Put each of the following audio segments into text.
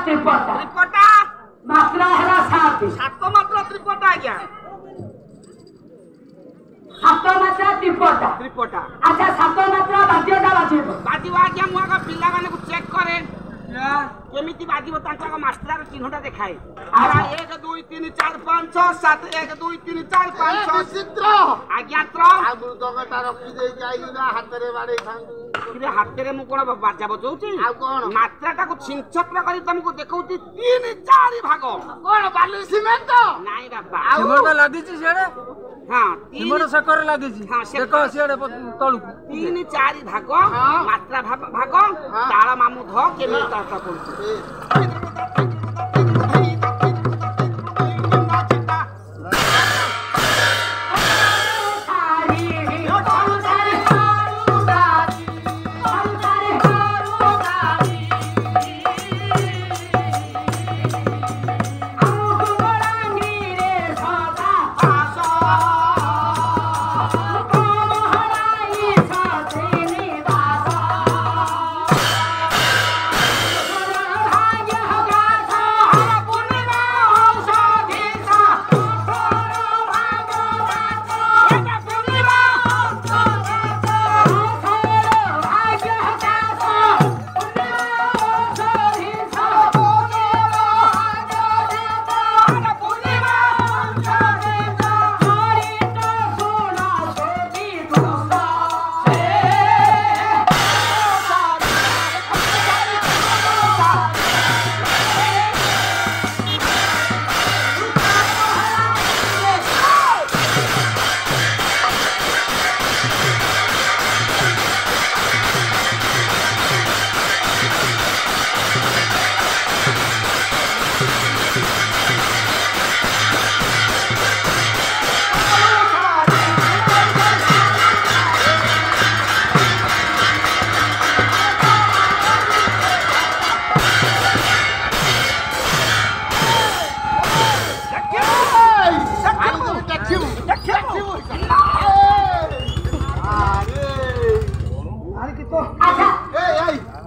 त्रिपटा त्रिपटा मात्रा है सात सात मात्रा त्रिपटा आज्ञा सात मात्रा त्रिपटा त्रिपटा अच्छा सात मात्रा बाद्यटा बाजिबो बाजिबो आज्ञा मु आगा पिला माने को चेक करे केमिति बाजिबो तांका मास्टर चिन्हटा देखाए आरा 1 2 3 4 5 6 7 1 2 3 4 5 6 चित्र आज्ञा त्र आगु दंगटा रखी दे जाई ना हाथ रे बाडे थांदू किरे हाथ रे मु कोन बाजा बजौची आ कोन मात्रा टाको छिनछत्र करी तुमको देखौची 3 4 भाग कोन बालू सीमेंट नाही बाबा सिमट लागी छी सेडे हां सिमट सकर लागी छी देखो सेडे तळु 3 4 भाग मात्रा भाग ताळ मामु ध केमे ताता पड़छ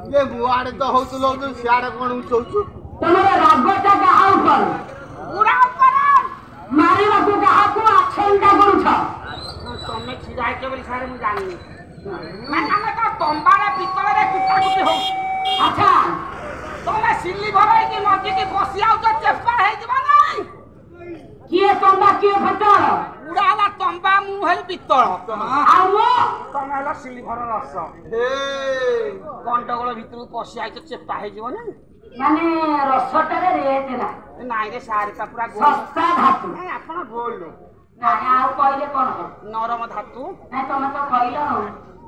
ये बुआड़े तो हो तुलो जो सियाड़े कोन उचौछु तमरे रागटा कहा ऊपर पूरा ऊपर मारे बाकू कहा को एक्शनटा करू छ तमे छिराय के बोली सारे मु जानि माने का तंबारा पितल रे कुटा कुटी हो अच्छा तमे सिल्ली भराई के नदी के बसी आउ तो चेपा हे जबा नहीं किए तंबा किए फटल उड़ाला तंबा मु हेल पितल आमो तमे हला सिल्ली भर रस हे गंडगोल भितर पसी आइ तो चेपा हे जबा नहीं माने रसटारे रेट ना नाइ रे सारे का पूरा गोल सस्ता धातु नहीं आपण गोल नाइ आउ कहले कोन नरम धातु नहीं तमे तो कहलो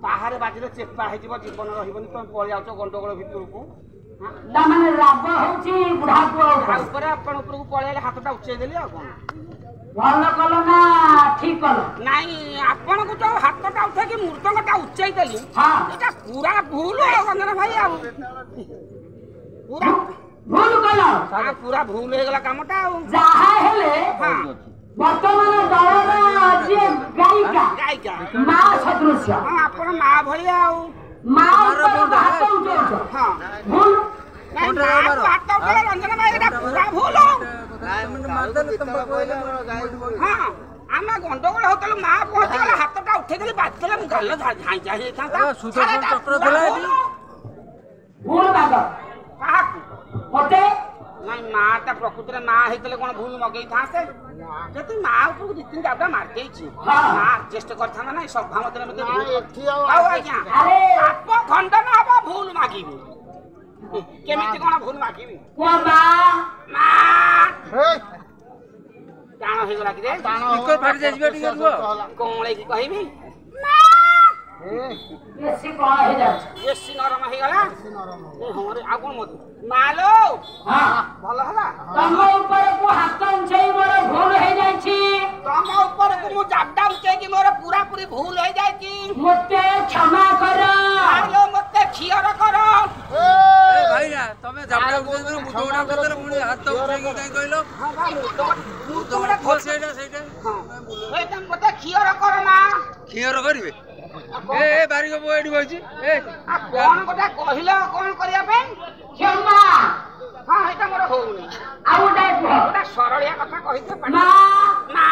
बाहर बाजिले चेपा हे जबा जीवन रहिबनी तमे पळि आउछ गंडगोल भितर को ना माने राग होची बुढ़ा को ऊपर आपण ऊपर को पळि आले हाथटा उच्चे देली आ कोन भल कलो ना ठीक कलो नहीं आपण को जो हाथटा उठे कि मूर्तंगटा उच्चै देली हां एटा पूरा भूल हो गंदना भाई आ पूरा भूल कलो आ पूरा भूल हे गला कामटा आ जाहा हेले हां वर्तमान दलर जे गायिका मां सदृश्य हां आपण मां भलिया आ मां हाथ उठो हां भूल नहीं मां हाथ उठे रंजना भाई एटा पूरा भूल हो हां आमा गंडगोल होतल मां पहुंच गला हाथटा उठे देली बाजला मु गाल झाई जाई था सुदर्शन चक्र देला भूल बाग काहा होते नहीं मां ता प्रकृति रे मां हेतले कोन भूल मगई थाते जति मां ऊपर दी तीन डाबा मार देछि मां एडजस्ट करथा ना सभा मते मते एठी आउ आज्ञा अरे आप खंडन हबा भूल मागिबी केमिति कोन भूल मागिबी को मां हे टाण हे गला कि रे ताण इको फाट जाइबे टिके रुआ कोळे की कहिबी बेसी कोन हे जा बेसी नरम हे गला ए हमरे आ कोन मत मालो हां भलो हला तम ऊपर को हाथ उछई मोर भूल हे जाई छी तम ऊपर को मु जाबडा उचे कि मोर पूरा पूरी भूल हे जाई छी मते क्षमा कर मालो मते खियर कर ए भाई ना तमे जाबडा उछे मुदोडा करदर मुनी हाथ उछे कि काई कहलो हां बा मु तोडा खोल सेटा हां ए तम मते खियर कर ना खियर करिवे ए बारी को बोडी बइची ए आ कोन कोटा कहिलो कोन करिया पे क्षमा ହଁ ଏଇଟା ମୋର ହଉନି ଆଉ ଗୋଟେ କୁହ ଗୋଟେ ସରଳିଆ କଥା କହିଦିଅ ମା ନା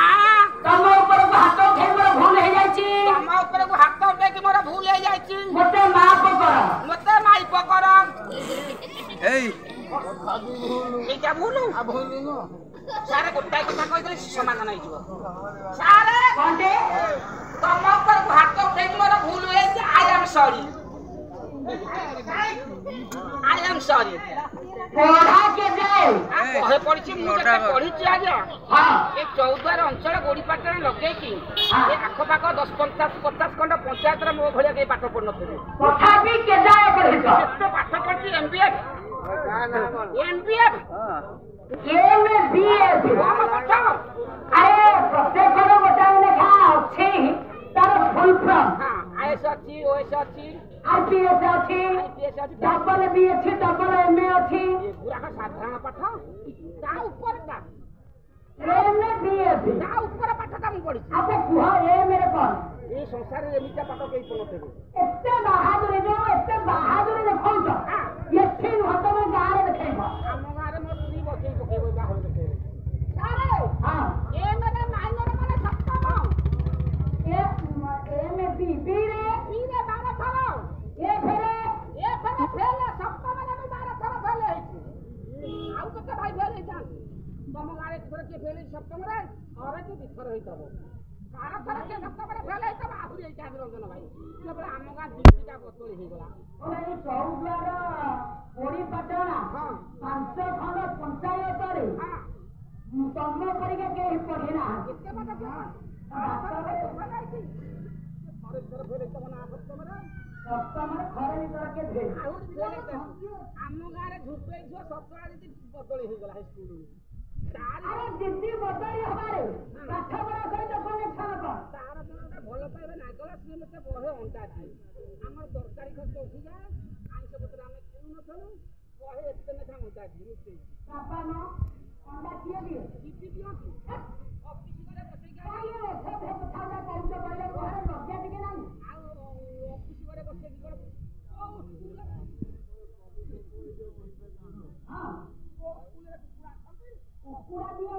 ତମ ଉପରକୁ ହାତ ଉଠେଇ ମୋର ଭୁଲ ହେଇଯାଇଛି ତମ ଉପରକୁ ହାତ ଉଠେଇକି ମୋର ଭୁଲ ହେଇଯାଇଛି ମୋତେ ମାଫ କର ମତେ ମାଇପ କର ଏଇ ଏଇଟା ଭୁଲ ଭୁଲ ନୁହଁ ସାରେ ଗୋଟାଏ କଥା କହିଦେଲେ ସମାଧାନ ହେଇଯିବ ସାରେ କଣଟେ ତମ ଉପରକୁ ହାତ ଉଠେଇକି ମୋର ଭୁଲ ହେଇଯାଇଛି I am sorry I am ସରି ପଢା କେବେ ବହେ ପଢିଛି ମୁଁ ଯେତେ ପଢିଛି ଆଜ୍ଞା ହଁ ଏ ଚୌଦ୍ୱାର ଅଞ୍ଚଳ ଗୋଡିପାଟରେ ଲଗେଇକି ଏ ଆଖପାଖ 10-50 ଖଣ୍ଡ ପଞ୍ଚାୟତରେ ମୋ ଭଳିଆ କେହି ପାଠ ପଢୁନଥିଲେ ତଥାପି କେଜାଏ ପଢିଛ କେତେ ପାଠ ପଢିଛି MBF MBF କମ ପାଠ ଆରେ ପ୍ରତ୍ୟେକର ଗୋଟାଏ ଲେଖା ଅଛି ତାର ଫୁଲ ଫର୍ମ ହଁ IS ଅଛି OS ଅଛି IPS ଅଛି IPS ଅଛି ଡବଲ ବି ଅଛି ଡବଲ MA ଅଛି ଏଗୁଡାକ ସାଧାରଣ ପାଠ ତା ଉପରଟା MBF ତା ଉପର ପାଠଟା ମୁଁ ପଢିଛି ଆଚ୍ଛା କୁହ ଏମରେ କଣ ଏ ସଂସାରରେ ଏମିତିଆ ପାଠ କେହି ପଢୁନଥିବେ ଏତେ ବାହାଦୁରୀ ଦେଖଉଛ ଏଠି ନୁହଁ ତମେ ଗାଁରେ ଦେଖେଇବ ଆମ ଗାଁରେ ମୋ ସ୍ତ୍ରୀ ବସେଇ ପକେଇବ ବାହାର ଦେଖେଇବ ହଁ ଏମାନେ ମାଇନର ମାନେ ସପ୍ତମ ବିରେ ପିରେ 12 ଥର ଏ ଫେରେ ଫେଲ ସପ୍ତମରେ ମୁଁ 12 ଥର ଫେଲ ହେଇଛି ଆଉ କେତେ ଭାଇ ଫେଲ ହେଇଥାନ୍ତି ତମ ଗାଁରେ ଥର କିଏ ଫେଲ ହେଇଛି ସପ୍ତମରେ ଅରେ କି 2 ଥର ହେଇଥିବ 12 ଥର କିଏ ସପ୍ତମରେ ଫେଲ ହେଇଥିବ ଆହୁରି ହେଇଥାନ୍ତି ରଞ୍ଜନ ଭାଇ କେବଳ ଆମ ଗାଁ ଦୃଷ୍ଟିଟା ବଦଳି ହେଇଗଲା ଏଇ ଚୌଦ୍ୱାର ଗୋଡିପାଟଣା 5 ଖଣ୍ଡ ପଞ୍ଚାୟତରେ ତମ ପରିକା କେହି ପଢି ନାହାନ୍ତି କେତେ ବାଟ କିଏ ଥରେ ଫେଲ ହେଇଛି ଥରେ ଫେଲ ହେଇଥିବ ନା ସପ୍ତମରେ ସପ୍ତମରେ ଥରେ ଭିତରେ କିଏ ଫେଲ୍ ଆହୁରି ଫେଲ ହେଇଥାନ୍ତି ଆମ ଗାଁରେ ଝୁପେଇ ଝୁଅ ସତଳା ଦିଦି ବଦଳି ହେଇଗଲା ହାଇସ୍କୁଲରୁ ଆରେ ଦିଦି ବଦଳି ହବାରେ ପାଠ ପଢା ସହିତ କନେକ୍ସନ କଣ ତାର ଗୋଟେ ଭଲ ପାଇବା ନାଗଲା ସିଏ ମତେ ବହେ ଅଣ୍ଡା ଦିଏ ଆମର ତରକାରୀ ଖର୍ଚ୍ଚ ଉଠିଯାଏ ଆଇଁଷ ପତ୍ର ଆମେ କିଣୁନଥିଲୁ ବହେ ଏତେ ଲେଖା ଅଣ୍ଡା ଦିଏ ରୋଷେଇ ବାପା ମା ଅଣ୍ଡା କିଏ ଦିଏ ଦିଦି ଦିଅନ୍ତି ଅଫିସ ଘରେ ବସେଇକି କହୁଛ କହିଲେ ଘରେ ଲଜ୍ଜା ଟିକେ ନାହିଁ ଆଉ ଅଫିସ ଘରେ ବସେଇକି କଣ କୋଉ ସ୍କୁଲରେ ହଁ ସ୍କୁଲରେ କୁକୁଡ଼ା ଅଛନ୍ତି କୁକୁଡ଼ା ଦିଏ